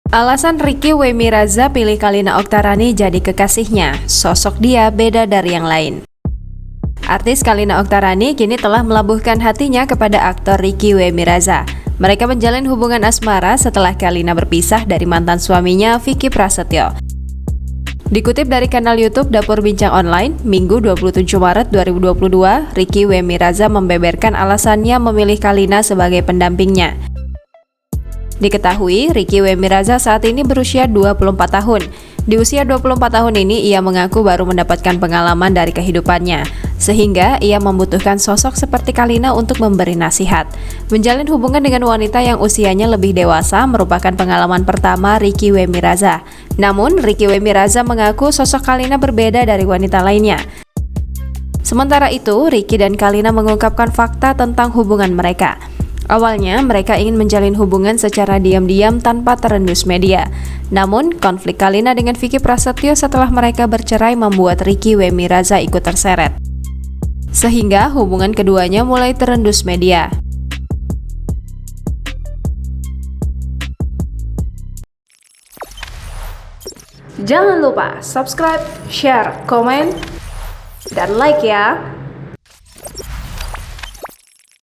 Alasan Ricky Wemiraza pilih Kalina Oktarani jadi kekasihnya, sosok dia beda dari yang lain. Artis Kalina Oktarani kini telah melabuhkan hatinya kepada aktor Ricky Wemiraza. Mereka menjalin hubungan asmara setelah Kalina berpisah dari mantan suaminya Vicky Prasetyo. Dikutip dari kanal YouTube Dapur Bincang Online, Minggu 27 Maret 2022, Ricky Wemiraza membeberkan alasannya memilih Kalina sebagai pendampingnya. Diketahui, Ricky Wemiraza saat ini berusia 24 tahun. Di usia 24 tahun ini, ia mengaku baru mendapatkan pengalaman dari kehidupannya, sehingga ia membutuhkan sosok seperti Kalina untuk memberi nasihat. Menjalin hubungan dengan wanita yang usianya lebih dewasa merupakan pengalaman pertama Ricky Wemiraza. Namun, Ricky Wemiraza mengaku sosok Kalina berbeda dari wanita lainnya. Sementara itu, Ricky dan Kalina mengungkapkan fakta tentang hubungan mereka. Awalnya, mereka ingin menjalin hubungan secara diam-diam tanpa terendus media. Namun, konflik Kalina dengan Vicky Prasetyo setelah mereka bercerai membuat Ricky Wemiraza ikut terseret. Sehingga hubungan keduanya mulai terendus media. Jangan lupa subscribe, share, komen, dan like ya!